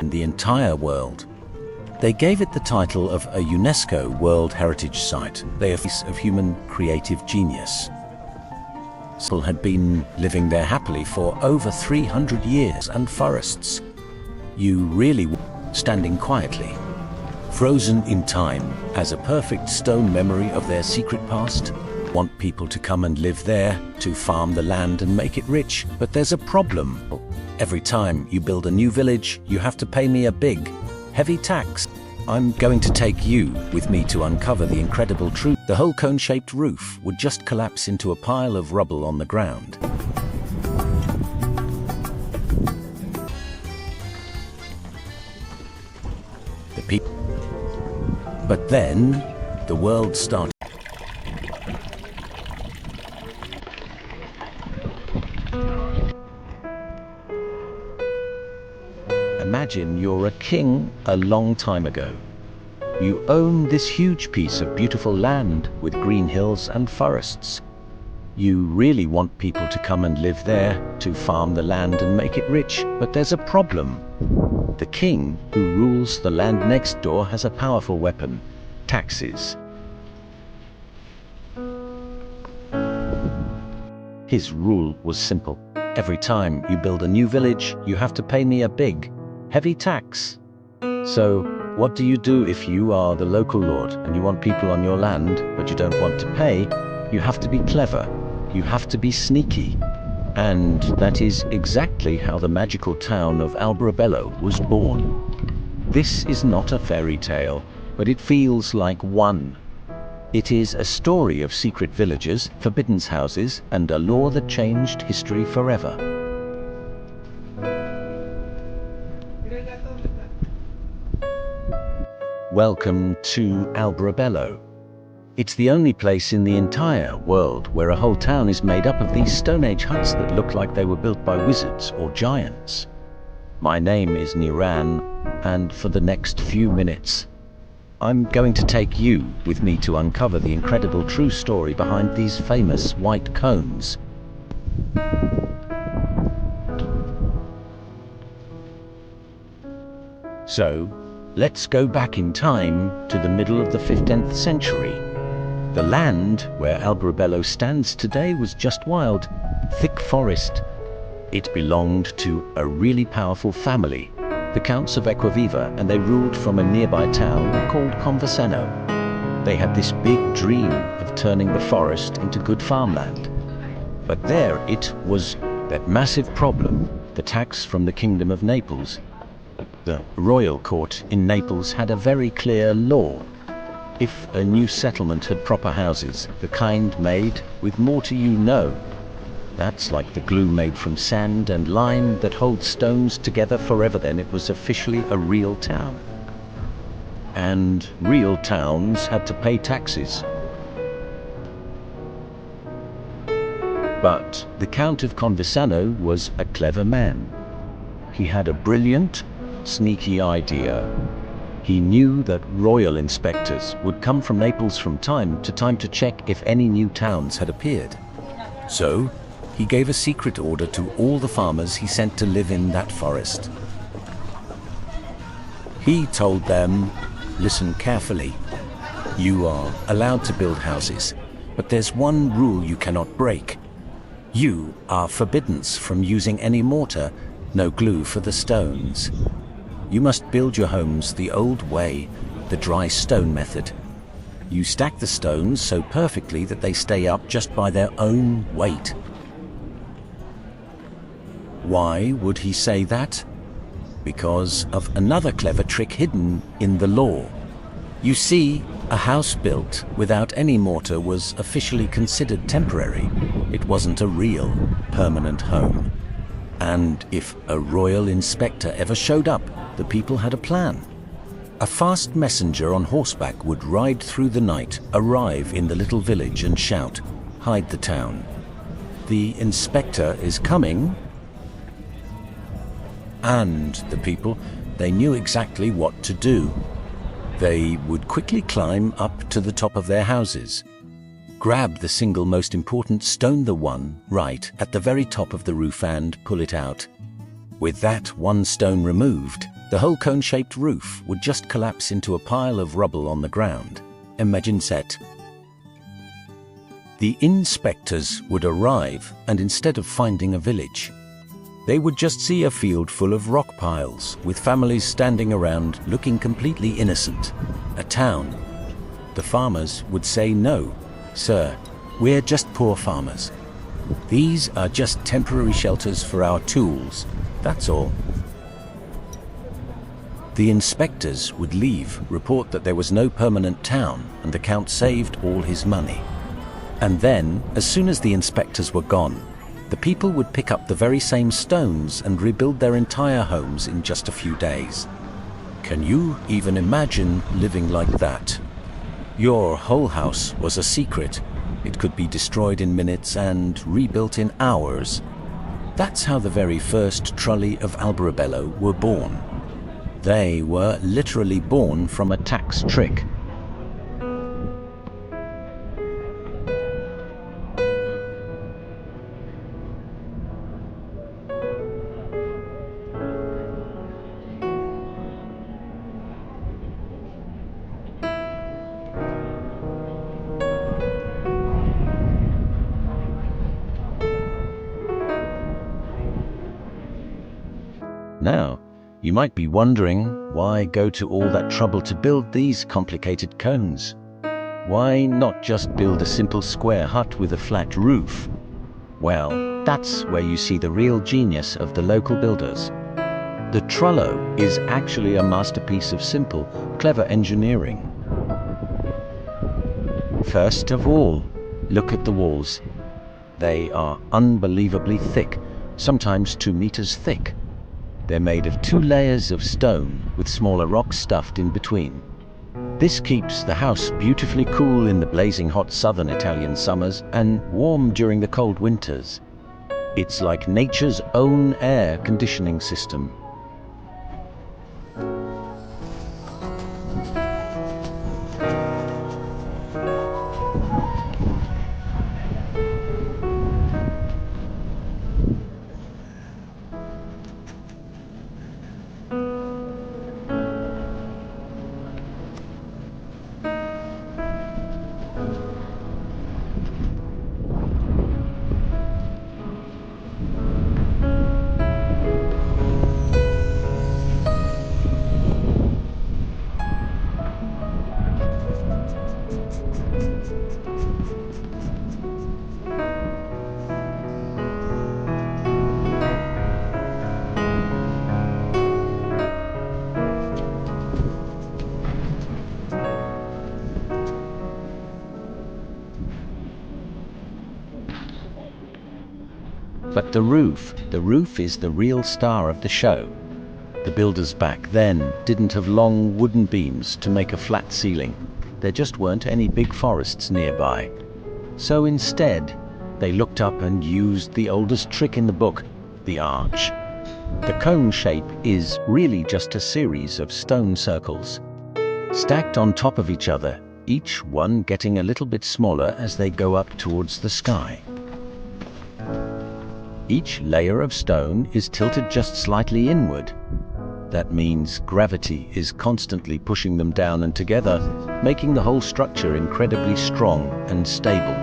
in the entire world. They gave it the title of a UNESCO World Heritage Site. They are a piece of human creative genius. People had been living there happily for over 300 years, and forests. You really were standing quietly, frozen in time, as a perfect stone memory of their secret past. Want people to come and live there, to farm the land and make it rich. But there's a problem. Every time you build a new village, you have to pay me a big, heavy tax. I'm going to take you with me to uncover the incredible truth. The whole cone-shaped roof would just collapse into a pile of rubble on the ground. But then, the world started. Imagine you're a king a long time ago. You own this huge piece of beautiful land with green hills and forests. You really want people to come and live there, to farm the land and make it rich. But there's a problem. The king who rules the land next door has a powerful weapon: taxes. His rule was simple. Every time you build a new village, you have to pay me a big, heavy tax. So, what do you do if you are the local lord and you want people on your land, but you don't want to pay? You have to be clever. You have to be sneaky. And that is exactly how the magical town of Alberobello was born. This is not a fairy tale, but it feels like one. It is a story of secret villages, forbidden houses, and a law that changed history forever. Welcome to Alberobello. It's the only place in the entire world where a whole town is made up of these Stone Age huts that look like they were built by wizards or giants. My name is Rione, and for the next few minutes, I'm going to take you with me to uncover the incredible true story behind these famous white cones. So, let's go back in time to the middle of the 15th century. The land where Alberobello stands today was just wild, thick forest. It belonged to a really powerful family, the Counts of Equiviva, and they ruled from a nearby town called Conversano. They had this big dream of turning the forest into good farmland. But there it was, that massive problem, the tax from the Kingdom of Naples. The royal court in Naples had a very clear law. If a new settlement had proper houses, the kind made with mortar, you know. That's like the glue made from sand and lime that holds stones together forever, then it was officially a real town. And real towns had to pay taxes. But the Count of Conversano was a clever man. He had a brilliant, sneaky idea. He knew that royal inspectors would come from Naples from time to check if any new towns had appeared. So, he gave a secret order to all the farmers he sent to live in that forest. He told them, listen carefully. You are allowed to build houses, but there's one rule you cannot break. You are forbidden from using any mortar, no glue for the stones. You must build your homes the old way, the dry stone method. You stack the stones so perfectly that they stay up just by their own weight. Why would he say that? Because of another clever trick hidden in the law. You see, a house built without any mortar was officially considered temporary. It wasn't a real, permanent home. And if a royal inspector ever showed up, the people had a plan. A fast messenger on horseback would ride through the night, arrive in the little village and shout, "Hide the town. The inspector is coming." And the people, they knew exactly what to do. They would quickly climb up to the top of their houses, grab the single most important stone, the one right at the very top of the roof, and pull it out. With that one stone removed, the whole cone-shaped roof would just collapse into a pile of rubble on the ground. Imagine that. The inspectors would arrive, and instead of finding a village, they would just see a field full of rock piles, with families standing around looking completely innocent. A town. The farmers would say, "No, sir, we're just poor farmers. These are just temporary shelters for our tools, that's all." The inspectors would leave, report that there was no permanent town, and the Count saved all his money. And then, as soon as the inspectors were gone, the people would pick up the very same stones and rebuild their entire homes in just a few days. Can you even imagine living like that? Your whole house was a secret. It could be destroyed in minutes and rebuilt in hours. That's how the very first trulli of Alberobello were born. They were literally born from a tax trick. Now, you might be wondering, why go to all that trouble to build these complicated cones? Why not just build a simple square hut with a flat roof? Well, that's where you see the real genius of the local builders. The trullo is actually a masterpiece of simple, clever engineering. First of all, look at the walls. They are unbelievably thick, sometimes 2 meters thick. They're made of 2 layers of stone with smaller rocks stuffed in between. This keeps the house beautifully cool in the blazing hot southern Italian summers and warm during the cold winters. It's like nature's own air conditioning system. But the roof is the real star of the show. The builders back then didn't have long wooden beams to make a flat ceiling. There just weren't any big forests nearby. So instead, they looked up and used the oldest trick in the book, the arch. The cone shape is really just a series of stone circles, stacked on top of each other, each one getting a little bit smaller as they go up towards the sky. Each layer of stone is tilted just slightly inward. That means gravity is constantly pushing them down and together, making the whole structure incredibly strong and stable.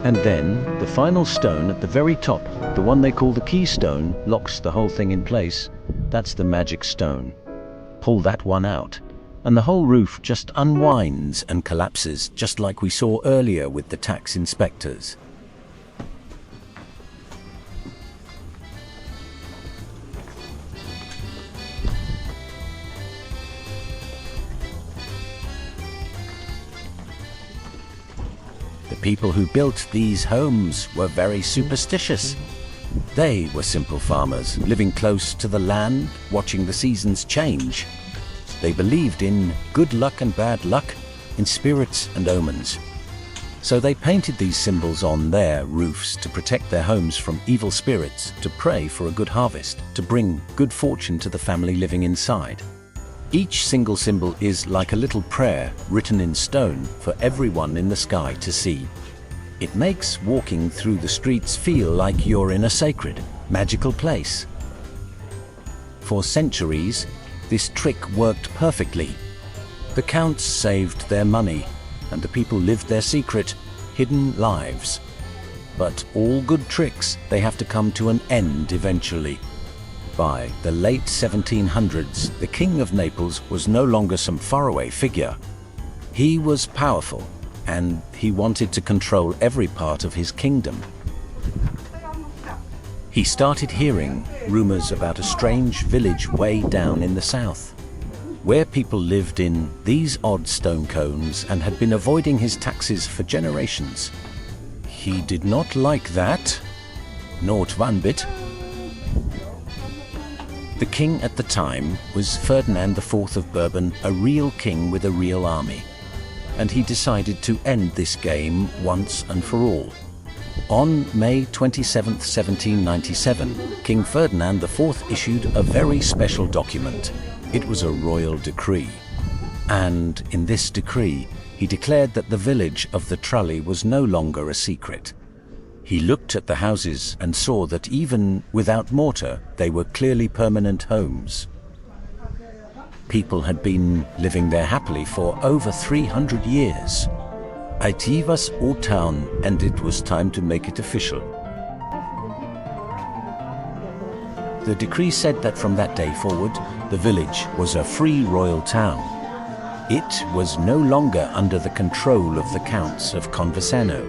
And then, the final stone at the very top, the one they call the keystone, locks the whole thing in place. That's the magic stone. Pull that one out, and the whole roof just unwinds and collapses, just like we saw earlier with the tax inspectors. The people who built these homes were very superstitious. They were simple farmers, living close to the land, watching the seasons change. They believed in good luck and bad luck, in spirits and omens. So they painted these symbols on their roofs to protect their homes from evil spirits, to pray for a good harvest, to bring good fortune to the family living inside. Each single symbol is like a little prayer written in stone for everyone in the sky to see. It makes walking through the streets feel like you're in a sacred, magical place. For centuries, This trick worked perfectly. The counts saved their money, and the people lived their secret, hidden lives. But all good tricks, they have to come to an end eventually. By the late 1700s, the King of Naples was no longer some faraway figure. He was powerful, and he wanted to control every part of his kingdom. He started hearing rumors about a strange village way down in the south, where people lived in these odd stone cones and had been avoiding his taxes for generations. He did not like that, not one bit. The king at the time was Ferdinand IV of Bourbon, a real king with a real army. And he decided to end this game once and for all. On May 27, 1797, King Ferdinand IV issued a very special document. It was a royal decree. And in this decree, he declared that the village of the Trulli was no longer a secret. He looked at the houses and saw that even without mortar, they were clearly permanent homes. People had been living there happily for over 300 years. It was all town, and it was time to make it official. The decree said that from that day forward, the village was a free royal town. It was no longer under the control of the counts of Conversano.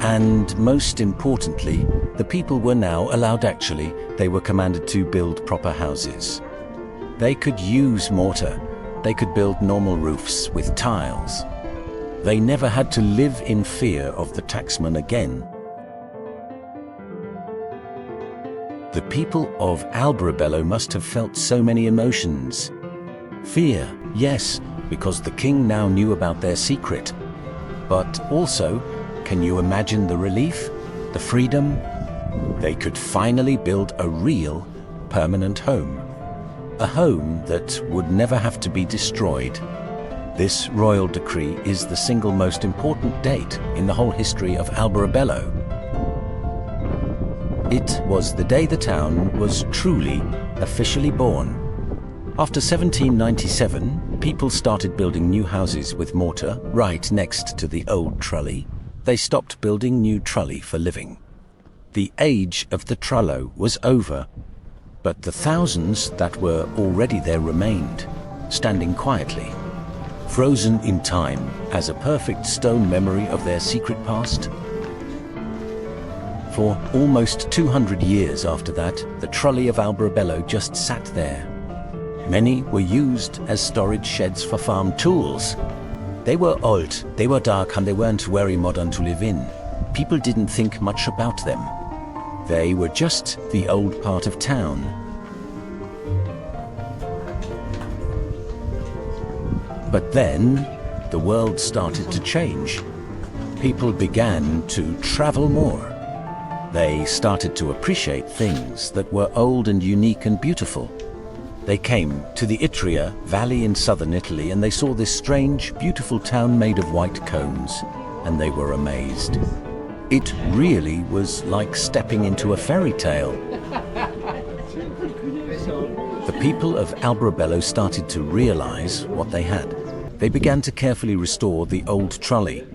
And most importantly, the people were now allowed they were commanded to build proper houses. They could use mortar. They could build normal roofs with tiles. They never had to live in fear of the taxman again. The people of Alberobello must have felt so many emotions. Fear, yes, because the king now knew about their secret. But also, can you imagine the relief, the freedom? They could finally build a real, permanent home. A home that would never have to be destroyed. This royal decree is the single most important date in the whole history of Alberobello. It was the day the town was truly, officially born. After 1797, people started building new houses with mortar right next to the old trulli. They stopped building new trulli for living. The age of the trullo was over, but the thousands that were already there remained, standing quietly, frozen in time as a perfect stone memory of their secret past. For almost 200 years after that, the trulli of Alberobello just sat there. Many were used as storage sheds for farm tools. They were old, they were dark, and they weren't very modern to live in. People didn't think much about them. They were just the old part of town. But then, the world started to change. People began to travel more. They started to appreciate things that were old and unique and beautiful. They came to the Itria Valley in southern Italy, and they saw this strange, beautiful town made of white cones, and they were amazed. It really was like stepping into a fairy tale. The people of Alberobello started to realize what they had. They began to carefully restore the old trulli.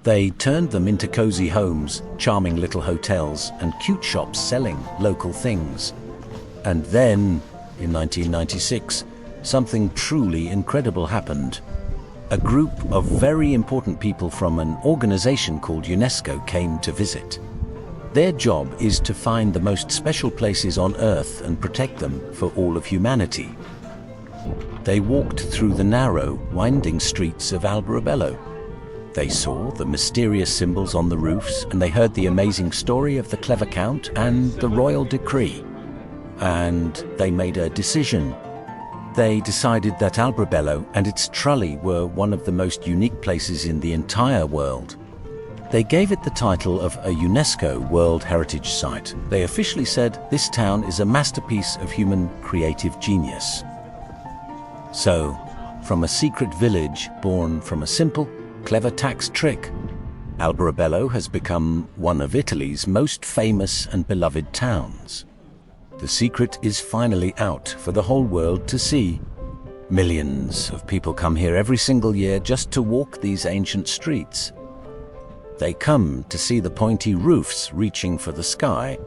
They turned them into cozy homes, charming little hotels, and cute shops selling local things. And then, in 1996, something truly incredible happened. A group of very important people from an organization called UNESCO came to visit. Their job is to find the most special places on Earth and protect them for all of humanity. They walked through the narrow, winding streets of Alberobello. They saw the mysterious symbols on the roofs, and they heard the amazing story of the clever count and the royal decree. And they made a decision. They decided that Alberobello and its trulli were one of the most unique places in the entire world. They gave it the title of a UNESCO World Heritage Site. They officially said this town is a masterpiece of human creative genius. So, from a secret village born from a simple, clever tax trick, Alberobello has become one of Italy's most famous and beloved towns. The secret is finally out for the whole world to see. Millions of people come here every single year just to walk these ancient streets. They come to see the pointy roofs reaching for the sky.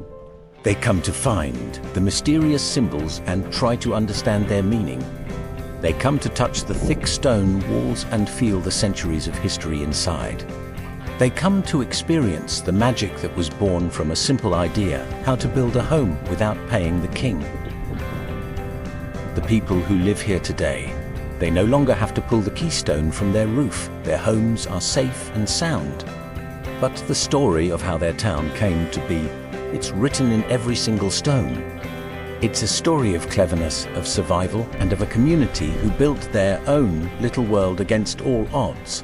They come to find the mysterious symbols and try to understand their meaning. They come to touch the thick stone walls and feel the centuries of history inside. They come to experience the magic that was born from a simple idea, how to build a home without paying the king. The people who live here today, they no longer have to pull the keystone from their roof. Their homes are safe and sound. But the story of how their town came to be, it's written in every single stone. It's a story of cleverness, of survival, and of a community who built their own little world against all odds.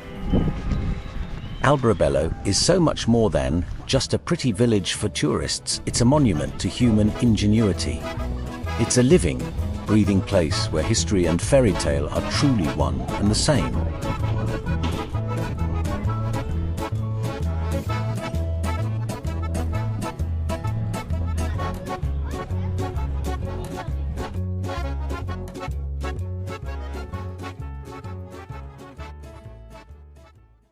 Alberobello is so much more than just a pretty village for tourists. It's a monument to human ingenuity. It's a living, breathing place where history and fairy tale are truly one and the same.